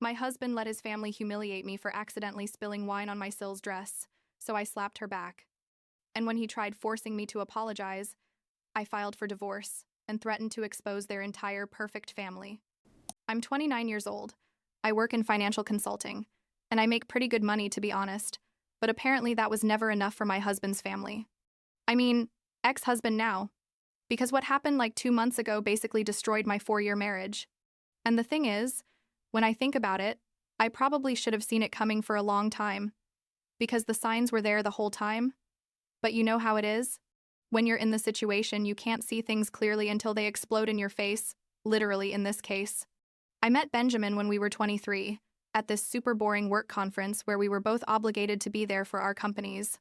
My husband let his family humiliate me for accidentally spilling wine on my SIL's dress, so I slapped her back. And when he tried forcing me to apologize, I filed for divorce and threatened to expose their entire perfect family. I'm 29 years old. I work in financial consulting, and I make pretty good money, to be honest, but apparently that was never enough for my husband's family. I mean, ex-husband now, because what happened like 2 months ago basically destroyed my 4-year marriage. And the thing is, when I think about it, I probably should have seen it coming for a long time, because the signs were there the whole time. But you know how it is? When you're in the situation, you can't see things clearly until they explode in your face, literally in this case. I met Benjamin when we were 23, at this super boring work conference where we were both obligated to be there for our companies.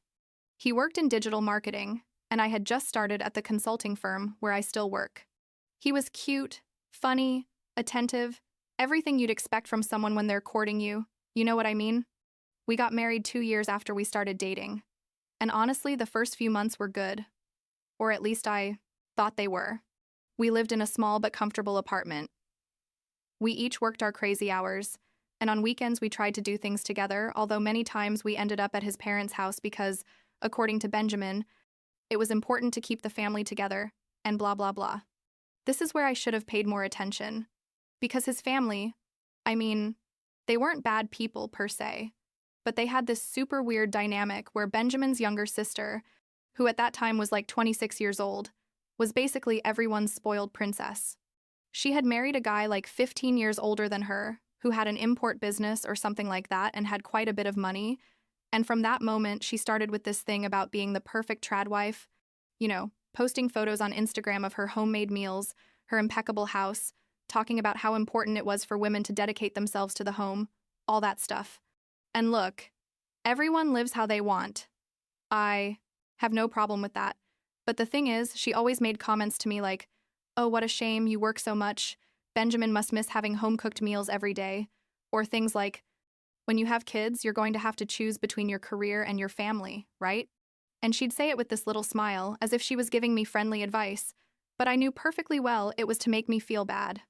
He worked in digital marketing, and I had just started at the consulting firm where I still work. He was cute, funny, attentive, everything you'd expect from someone when they're courting you. You know what I mean? We got married 2 years after we started dating. And honestly, the first few months were good. Or at least I thought they were. We lived in a small but comfortable apartment. We each worked our crazy hours, and on weekends we tried to do things together, although many times we ended up at his parents' house because, according to Benjamin, it was important to keep the family together, and blah blah blah. This is where I should have paid more attention. Because his family, I mean, they weren't bad people per se, but they had this super weird dynamic where Benjamin's younger sister, who at that time was like 26 years old, was basically everyone's spoiled princess. She had married a guy like 15 years older than her, who had an import business or something like that and had quite a bit of money, and from that moment she started with this thing about being the perfect trad wife, posting photos on Instagram of her homemade meals, her impeccable house, talking about how important it was for women to dedicate themselves to the home, all that stuff. And look, everyone lives how they want. I have no problem with that. But the thing is, she always made comments to me like, "Oh, what a shame, you work so much. Benjamin must miss having home-cooked meals every day." Or things like, "When you have kids, you're going to have to choose between your career and your family, right?" And she'd say it with this little smile, as if she was giving me friendly advice, but I knew perfectly well it was to make me feel bad.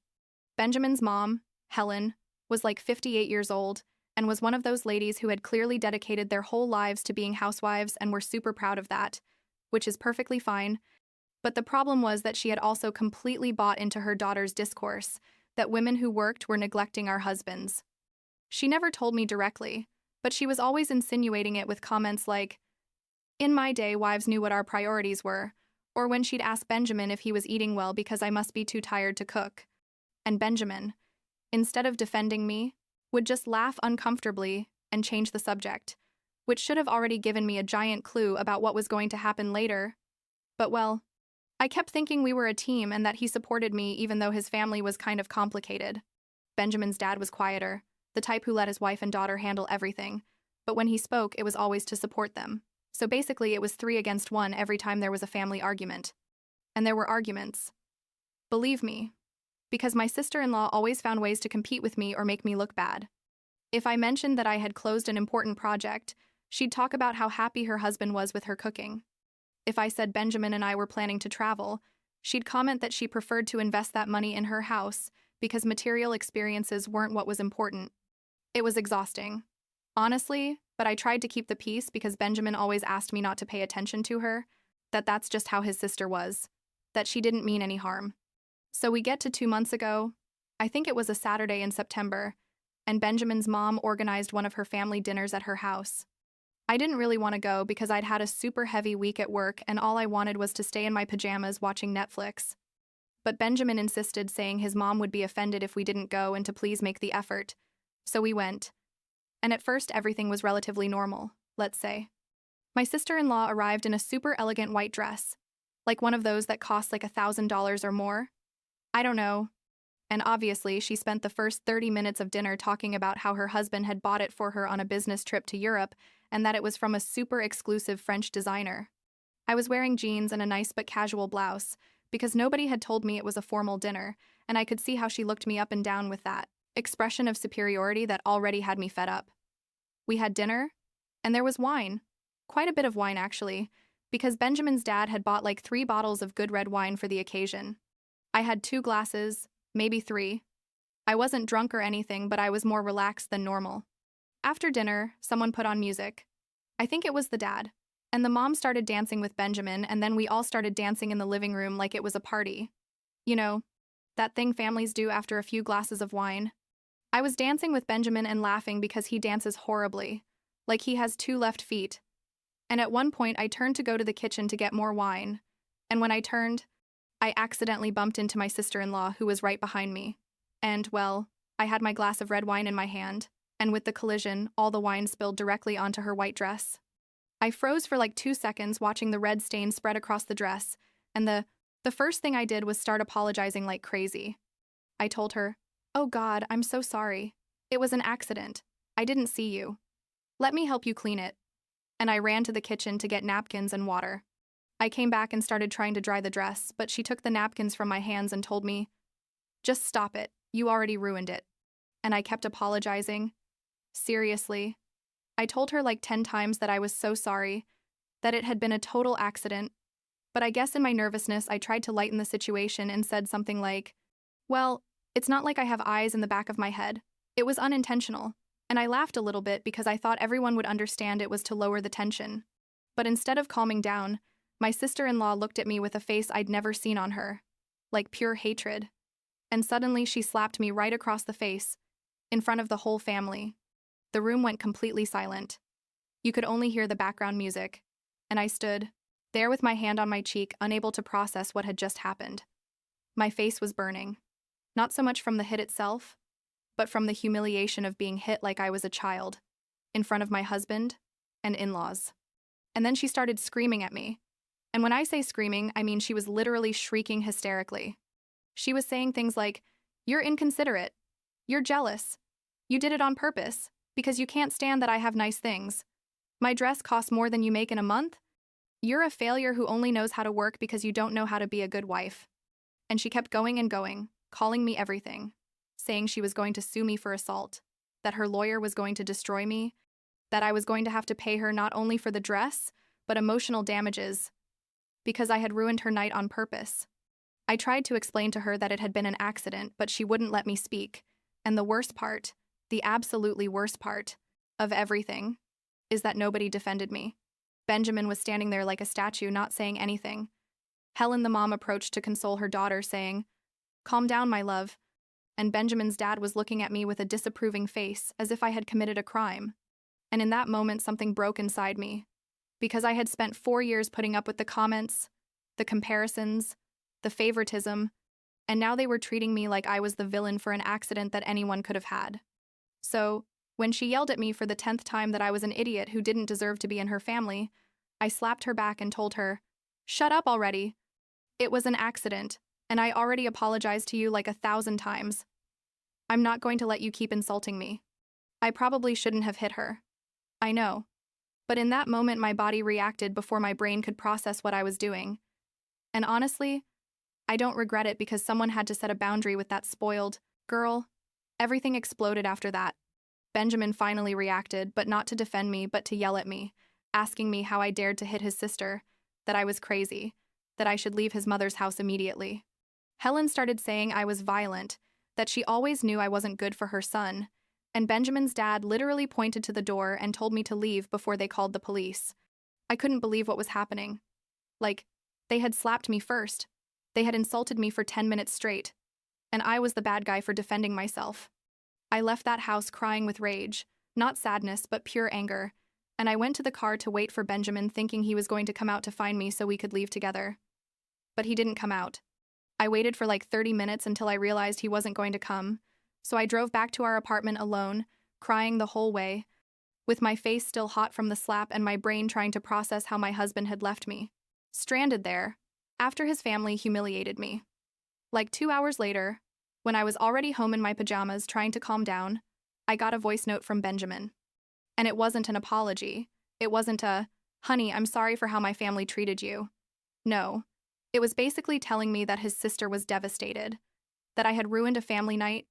Benjamin's mom, Helen, was like 58 years old, and was one of those ladies who had clearly dedicated their whole lives to being housewives and were super proud of that, which is perfectly fine. But the problem was that she had also completely bought into her daughter's discourse, that women who worked were neglecting our husbands. She never told me directly, but she was always insinuating it with comments like, "In my day, wives knew what our priorities were," or when she'd ask Benjamin if he was eating well because I must be too tired to cook. And Benjamin, instead of defending me, would just laugh uncomfortably and change the subject, which should have already given me a giant clue about what was going to happen later. But well, I kept thinking we were a team and that he supported me even though his family was kind of complicated. Benjamin's dad was quieter, the type who let his wife and daughter handle everything, but when he spoke, it was always to support them. So basically, it was 3 against 1 every time there was a family argument. And there were arguments. Believe me, because my sister-in-law always found ways to compete with me or make me look bad. If I mentioned that I had closed an important project, she'd talk about how happy her husband was with her cooking. If I said Benjamin and I were planning to travel, she'd comment that she preferred to invest that money in her house because material experiences weren't what was important. It was exhausting. Honestly, but I tried to keep the peace because Benjamin always asked me not to pay attention to her, that's just how his sister was, that she didn't mean any harm. So we get to 2 months ago, I think it was a Saturday in September, and Benjamin's mom organized one of her family dinners at her house. I didn't really want to go because I'd had a super heavy week at work and all I wanted was to stay in my pajamas watching Netflix. But Benjamin insisted, saying his mom would be offended if we didn't go and to please make the effort. So we went. And at first everything was relatively normal, let's say. My sister-in-law arrived in a super elegant white dress, like one of those that cost like $1,000 or more. I don't know. And obviously, she spent the first 30 minutes of dinner talking about how her husband had bought it for her on a business trip to Europe and that it was from a super exclusive French designer. I was wearing jeans and a nice but casual blouse because nobody had told me it was a formal dinner, and I could see how she looked me up and down with that expression of superiority that already had me fed up. We had dinner, and there was wine. Quite a bit of wine, actually, because Benjamin's dad had bought like 3 bottles of good red wine for the occasion. I had 2 glasses, maybe 3. I wasn't drunk or anything, but I was more relaxed than normal. After dinner, someone put on music. I think it was the dad. And the mom started dancing with Benjamin, and then we all started dancing in the living room like it was a party. You know, that thing families do after a few glasses of wine. I was dancing with Benjamin and laughing because he dances horribly, like he has two left feet. And at one point, I turned to go to the kitchen to get more wine. And when I turned, I accidentally bumped into my sister-in-law, who was right behind me. And, well, I had my glass of red wine in my hand, and with the collision, all the wine spilled directly onto her white dress. I froze for like 2 seconds watching the red stain spread across the dress, and the first thing I did was start apologizing like crazy. I told her, "Oh God, I'm so sorry. It was an accident. I didn't see you. Let me help you clean it." And I ran to the kitchen to get napkins and water. I came back and started trying to dry the dress, but she took the napkins from my hands and told me, "Just stop it. You already ruined it." And I kept apologizing. Seriously. I told her like 10 times that I was so sorry, that it had been a total accident. But I guess in my nervousness, I tried to lighten the situation and said something like, "Well, it's not like I have eyes in the back of my head. It was unintentional." And I laughed a little bit because I thought everyone would understand it was to lower the tension. But instead of calming down, my sister-in-law looked at me with a face I'd never seen on her, like pure hatred. And suddenly she slapped me right across the face, in front of the whole family. The room went completely silent. You could only hear the background music, and I stood there with my hand on my cheek, unable to process what had just happened. My face was burning, not so much from the hit itself, but from the humiliation of being hit like I was a child, in front of my husband and in-laws. And then she started screaming at me. And when I say screaming, I mean she was literally shrieking hysterically. She was saying things like, "You're inconsiderate. You're jealous. You did it on purpose, because you can't stand that I have nice things. My dress costs more than you make in a month. You're a failure who only knows how to work because you don't know how to be a good wife." And she kept going and going, calling me everything, saying she was going to sue me for assault, that her lawyer was going to destroy me, that I was going to have to pay her not only for the dress, but emotional damages, because I had ruined her night on purpose. I tried to explain to her that it had been an accident, but she wouldn't let me speak. And the worst part, the absolutely worst part of everything, is that nobody defended me. Benjamin was standing there like a statue, not saying anything. Helen, the mom, approached to console her daughter, saying, "Calm down, my love." And Benjamin's dad was looking at me with a disapproving face, as if I had committed a crime. And in that moment, something broke inside me. Because I had spent 4 years putting up with the comments, the comparisons, the favoritism, and now they were treating me like I was the villain for an accident that anyone could have had. So, when she yelled at me for the 10th time that I was an idiot who didn't deserve to be in her family, I slapped her back and told her, "Shut up already. It was an accident, and I already apologized to you like 1,000 times. I'm not going to let you keep insulting me." I probably shouldn't have hit her. I know. But in that moment, my body reacted before my brain could process what I was doing. And honestly, I don't regret it because someone had to set a boundary with that spoiled girl. Everything exploded after that. Benjamin finally reacted, but not to defend me, but to yell at me, asking me how I dared to hit his sister, that I was crazy, that I should leave his mother's house immediately. Helen started saying I was violent, that she always knew I wasn't good for her son, and Benjamin's dad literally pointed to the door and told me to leave before they called the police. I couldn't believe what was happening. Like, they had slapped me first. They had insulted me for 10 minutes straight, and I was the bad guy for defending myself. I left that house crying with rage, not sadness, but pure anger, and I went to the car to wait for Benjamin, thinking he was going to come out to find me so we could leave together. But he didn't come out. I waited for like 30 minutes until I realized he wasn't going to come, so I drove back to our apartment alone, crying the whole way, with my face still hot from the slap and my brain trying to process how my husband had left me, stranded there, after his family humiliated me. Like 2 hours later, when I was already home in my pajamas trying to calm down, I got a voice note from Benjamin. And it wasn't an apology. It wasn't a, "Honey, I'm sorry for how my family treated you." No. It was basically telling me that his sister was devastated, that I had ruined a family night,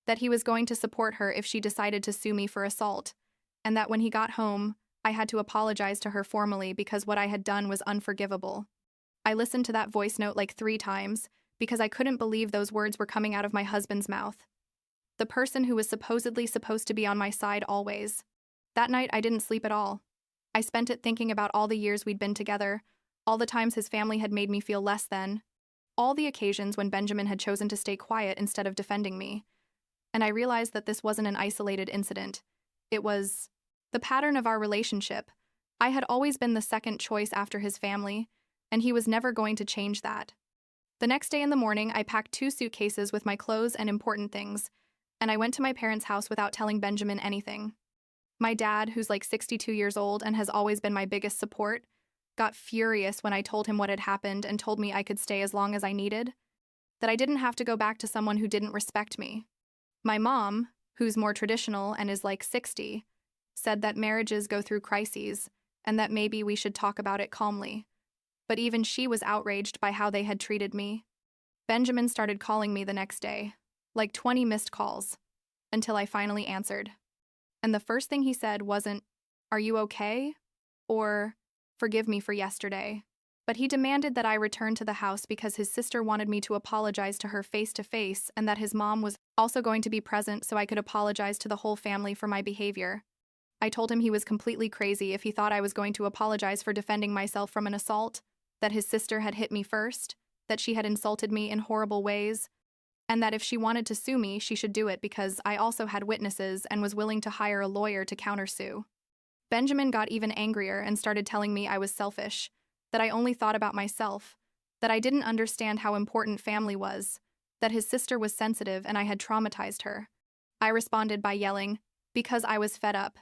that he was going to support her if she decided to sue me for assault, and that when he got home, I had to apologize to her formally because what I had done was unforgivable. I listened to that voice note like 3 times because I couldn't believe those words were coming out of my husband's mouth. the person who was supposedly supposed to be on my side always. That night, I didn't sleep at all. I spent it thinking about all the years we'd been together, all the times his family had made me feel less than, all the occasions when Benjamin had chosen to stay quiet instead of defending me. And I realized that this wasn't an isolated incident. It was the pattern of our relationship. I had always been the second choice after his family, and he was never going to change that. The next day in the morning, I packed 2 suitcases with my clothes and important things, and I went to my parents' house without telling Benjamin anything. My dad, who's like 62 years old and has always been my biggest support, got furious when I told him what had happened and told me I could stay as long as I needed, that I didn't have to go back to someone who didn't respect me. My mom, who's more traditional and is like 60, said that marriages go through crises and that maybe we should talk about it calmly. But even she was outraged by how they had treated me. Benjamin started calling me the next day, like 20 missed calls, until I finally answered. And the first thing he said wasn't, "Are you okay?" or "Forgive me for yesterday." But he demanded that I return to the house because his sister wanted me to apologize to her face to face and that his mom was also going to be present so I could apologize to the whole family for my behavior. I told him he was completely crazy if he thought I was going to apologize for defending myself from an assault, that his sister had hit me first, that she had insulted me in horrible ways, and that if she wanted to sue me, she should do it because I also had witnesses and was willing to hire a lawyer to countersue. Benjamin got even angrier and started telling me I was selfish, that I only thought about myself, that I didn't understand how important family was, that his sister was sensitive and I had traumatized her. I responded by yelling, because I was fed up,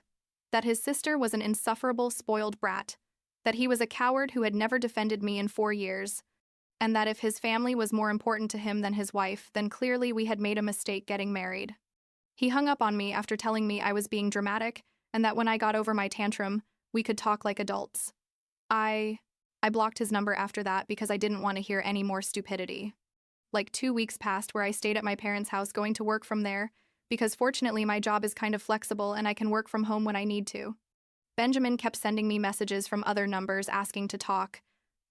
that his sister was an insufferable, spoiled brat, that he was a coward who had never defended me in 4 years, and that if his family was more important to him than his wife, then clearly we had made a mistake getting married. He hung up on me after telling me I was being dramatic and that when I got over my tantrum, we could talk like adults. I blocked his number after that because I didn't want to hear any more stupidity. Like 2 weeks passed where I stayed at my parents' house going to work from there, because fortunately my job is kind of flexible and I can work from home when I need to. Benjamin kept sending me messages from other numbers asking to talk,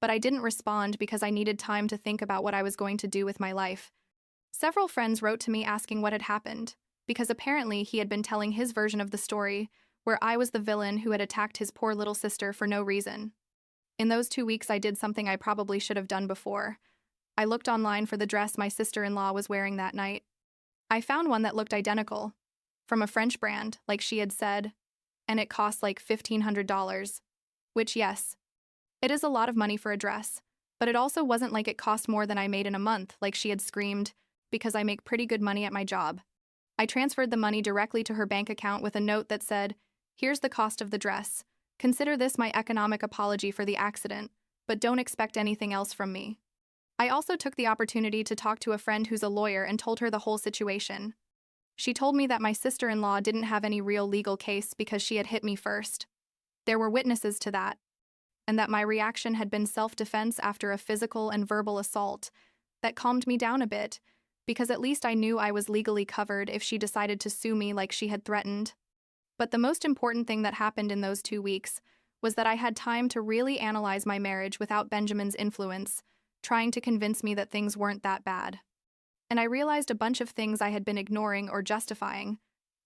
but I didn't respond because I needed time to think about what I was going to do with my life. Several friends wrote to me asking what had happened, because apparently he had been telling his version of the story, where I was the villain who had attacked his poor little sister for no reason. In those 2 weeks, I did something I probably should have done before. I looked online for the dress my sister-in-law was wearing that night. I found one that looked identical, from a French brand, like she had said, and it cost like $1,500, which, yes, it is a lot of money for a dress, but it also wasn't like it cost more than I made in a month, like she had screamed, because I make pretty good money at my job. I transferred the money directly to her bank account with a note that said, "Here's the cost of the dress. Consider this my economic apology for the accident, but don't expect anything else from me." I also took the opportunity to talk to a friend who's a lawyer and told her the whole situation. She told me that my sister-in-law didn't have any real legal case because she had hit me first. There were witnesses to that, and that my reaction had been self-defense after a physical and verbal assault that calmed me down a bit, because at least I knew I was legally covered if she decided to sue me like she had threatened. But the most important thing that happened in those 2 weeks was that I had time to really analyze my marriage without Benjamin's influence, trying to convince me that things weren't that bad. And I realized a bunch of things I had been ignoring or justifying,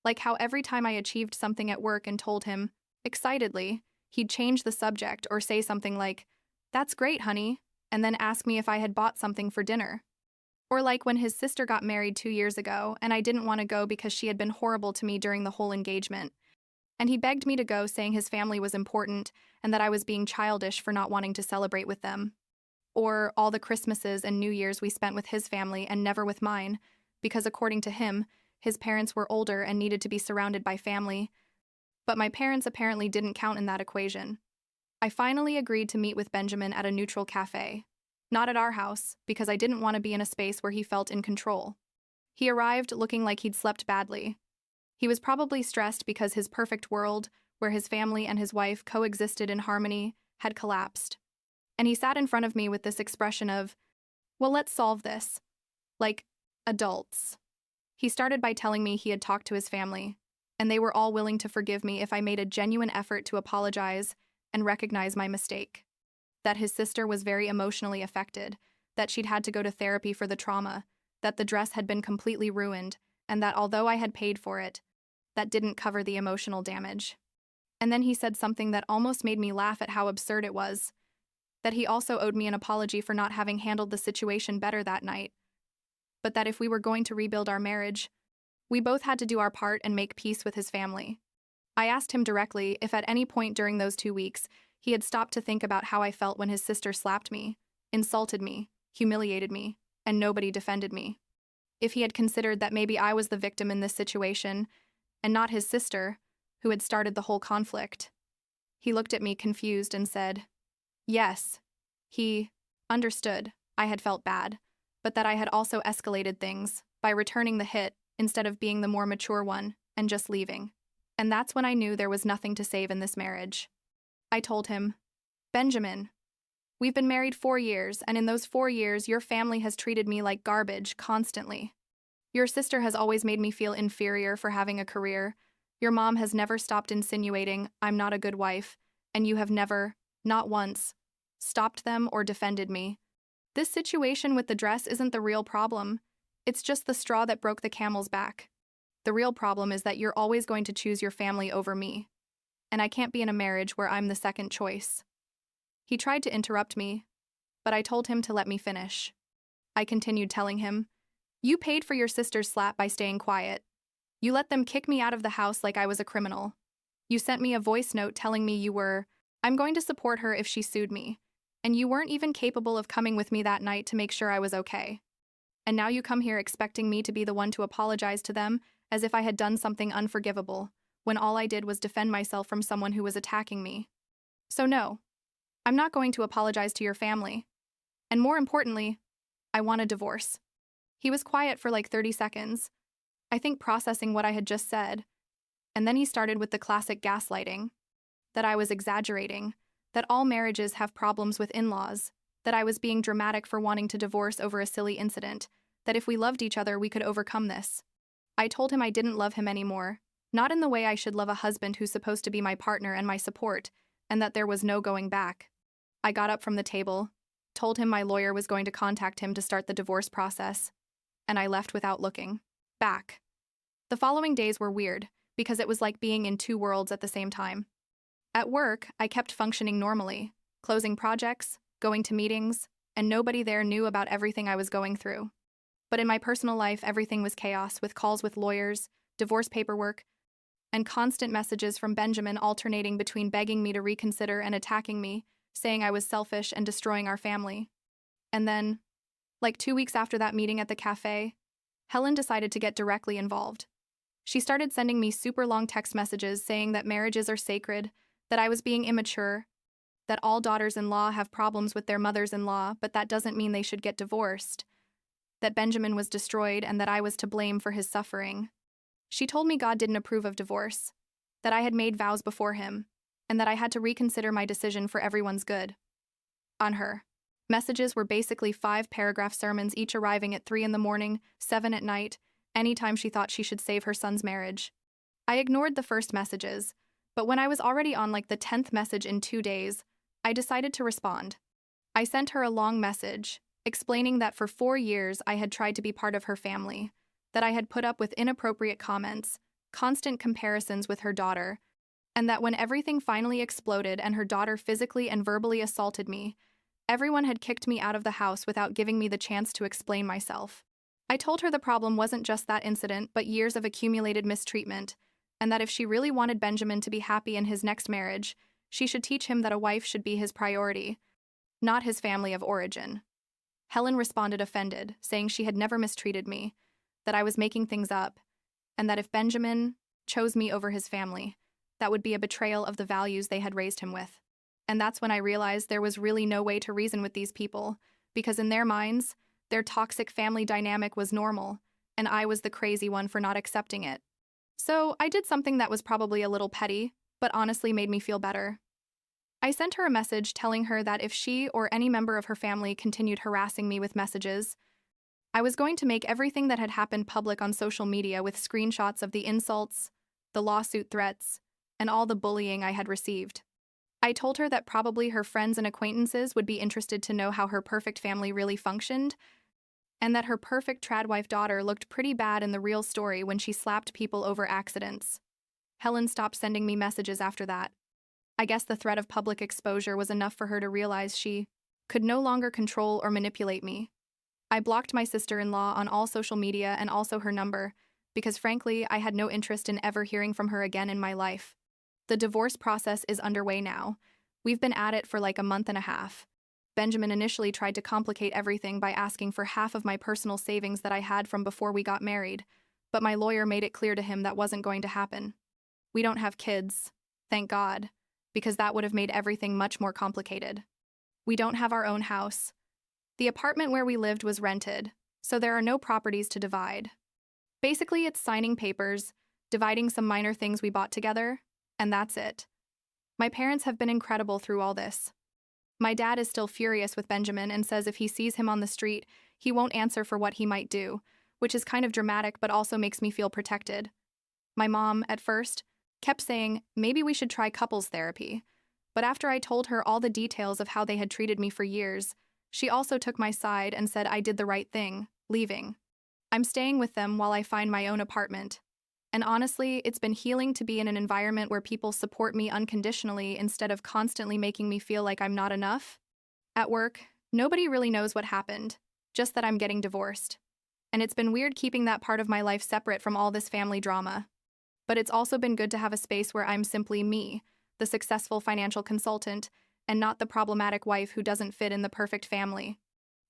like how every time I achieved something at work and told him, excitedly, he'd change the subject or say something like, "That's great, honey," and then ask me if I had bought something for dinner. Or like when his sister got married 2 years ago and I didn't want to go because she had been horrible to me during the whole engagement. And he begged me to go, saying his family was important and that I was being childish for not wanting to celebrate with them. Or all the Christmases and New Years we spent with his family and never with mine, because according to him, his parents were older and needed to be surrounded by family. But my parents apparently didn't count in that equation. I finally agreed to meet with Benjamin at a neutral cafe. Not at our house, because I didn't want to be in a space where he felt in control. He arrived looking like he'd slept badly. He was probably stressed because his perfect world, where his family and his wife coexisted in harmony, had collapsed. And he sat in front of me with this expression of, "Well, let's solve this. Like, adults." He started by telling me he had talked to his family, and they were all willing to forgive me if I made a genuine effort to apologize and recognize my mistake. That his sister was very emotionally affected, that she'd had to go to therapy for the trauma, that the dress had been completely ruined, and that although I had paid for it, that didn't cover the emotional damage. And then he said something that almost made me laugh at how absurd it was, that he also owed me an apology for not having handled the situation better that night, but that if we were going to rebuild our marriage, we both had to do our part and make peace with his family. I asked him directly if at any point during those 2 weeks he had stopped to think about how I felt when his sister slapped me, insulted me, humiliated me, and nobody defended me. If he had considered that maybe I was the victim in this situation, and not his sister, who had started the whole conflict. He looked at me confused and said, yes. He understood I had felt bad, but that I had also escalated things by returning the hit instead of being the more mature one and just leaving. And that's when I knew there was nothing to save in this marriage. I told him, Benjamin, we've been married 4 years, and in those 4 years, your family has treated me like garbage constantly. Your sister has always made me feel inferior for having a career. Your mom has never stopped insinuating I'm not a good wife, and you have never, not once, stopped them or defended me. This situation with the dress isn't the real problem. It's just the straw that broke the camel's back. The real problem is that you're always going to choose your family over me, and I can't be in a marriage where I'm the second choice. He tried to interrupt me, but I told him to let me finish. I continued telling him, you paid for your sister's slap by staying quiet. You let them kick me out of the house like I was a criminal. You sent me a voice note telling me I'm going to support her if she sued me, and you weren't even capable of coming with me that night to make sure I was okay. And now you come here expecting me to be the one to apologize to them as if I had done something unforgivable, when all I did was defend myself from someone who was attacking me. So no, I'm not going to apologize to your family. And more importantly, I want a divorce. He was quiet for like 30 seconds, I think processing what I had just said, and then he started with the classic gaslighting, that I was exaggerating, that all marriages have problems with in-laws, that I was being dramatic for wanting to divorce over a silly incident, that if we loved each other we could overcome this. I told him I didn't love him anymore, not in the way I should love a husband who's supposed to be my partner and my support, and that there was no going back. I got up from the table, told him my lawyer was going to contact him to start the divorce process, and I left without looking back. The following days were weird, because it was like being in 2 worlds at the same time. At work, I kept functioning normally, closing projects, going to meetings, and nobody there knew about everything I was going through. But in my personal life, everything was chaos, with calls with lawyers, divorce paperwork, and constant messages from Benjamin alternating between begging me to reconsider and attacking me, saying I was selfish and destroying our family. And then, like 2 weeks after that meeting at the cafe, Helen decided to get directly involved. She started sending me super long text messages saying that marriages are sacred, that I was being immature, that all daughters-in-law have problems with their mothers-in-law, but that doesn't mean they should get divorced, that Benjamin was destroyed and that I was to blame for his suffering. She told me God didn't approve of divorce, that I had made vows before him, and that I had to reconsider my decision for everyone's good. On her messages were basically 5-paragraph sermons, each arriving at 3 in the morning, 7 at night, anytime she thought she should save her son's marriage. I ignored the first messages, but when I was already on like the 10th message in 2 days, I decided to respond. I sent her a long message, explaining that for 4 years I had tried to be part of her family, that I had put up with inappropriate comments, constant comparisons with her daughter, and that when everything finally exploded and her daughter physically and verbally assaulted me, everyone had kicked me out of the house without giving me the chance to explain myself. I told her the problem wasn't just that incident, but years of accumulated mistreatment, and that if she really wanted Benjamin to be happy in his next marriage, she should teach him that a wife should be his priority, not his family of origin. Helen responded offended, saying she had never mistreated me, that I was making things up, and that if Benjamin chose me over his family, that would be a betrayal of the values they had raised him with. And that's when I realized there was really no way to reason with these people, because in their minds, their toxic family dynamic was normal, and I was the crazy one for not accepting it. So I did something that was probably a little petty, but honestly made me feel better. I sent her a message telling her that if she or any member of her family continued harassing me with messages, I was going to make everything that had happened public on social media with screenshots of the insults, the lawsuit threats, and all the bullying I had received. I told her that probably her friends and acquaintances would be interested to know how her perfect family really functioned, and that her perfect tradwife daughter looked pretty bad in the real story when she slapped people over accidents. Helen stopped sending me messages after that. I guess the threat of public exposure was enough for her to realize she could no longer control or manipulate me. I blocked my sister-in-law on all social media and also her number, because frankly, I had no interest in ever hearing from her again in my life. The divorce process is underway now. We've been at it for like a month and a half. Benjamin initially tried to complicate everything by asking for half of my personal savings that I had from before we got married, but my lawyer made it clear to him that wasn't going to happen. We don't have kids, thank God, because that would have made everything much more complicated. We don't have our own house. The apartment where we lived was rented, so there are no properties to divide. Basically, it's signing papers, dividing some minor things we bought together, and that's it. My parents have been incredible through all this. My dad is still furious with Benjamin and says if he sees him on the street, he won't answer for what he might do, which is kind of dramatic but also makes me feel protected. My mom, at first, kept saying maybe we should try couples therapy, but after I told her all the details of how they had treated me for years, she also took my side and said I did the right thing, leaving. I'm staying with them while I find my own apartment. And honestly, it's been healing to be in an environment where people support me unconditionally instead of constantly making me feel like I'm not enough. At work, nobody really knows what happened, just that I'm getting divorced. And it's been weird keeping that part of my life separate from all this family drama. But it's also been good to have a space where I'm simply me, the successful financial consultant, and not the problematic wife who doesn't fit in the perfect family.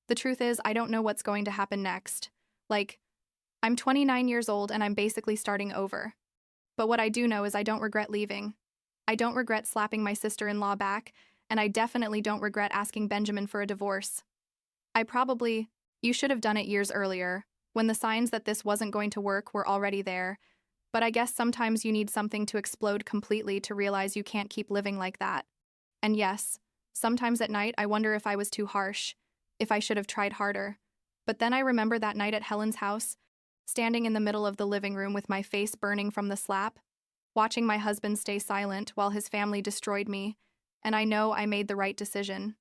The truth is, I don't know what's going to happen next. I'm 29 years old and I'm basically starting over. But what I do know is I don't regret leaving. I don't regret slapping my sister-in-law back, and I definitely don't regret asking Benjamin for a divorce. You should have done it years earlier, when the signs that this wasn't going to work were already there, but I guess sometimes you need something to explode completely to realize you can't keep living like that. And yes, sometimes at night I wonder if I was too harsh, if I should have tried harder. But then I remember that night at Helen's house, standing in the middle of the living room with my face burning from the slap, watching my husband stay silent while his family destroyed me, and I know I made the right decision.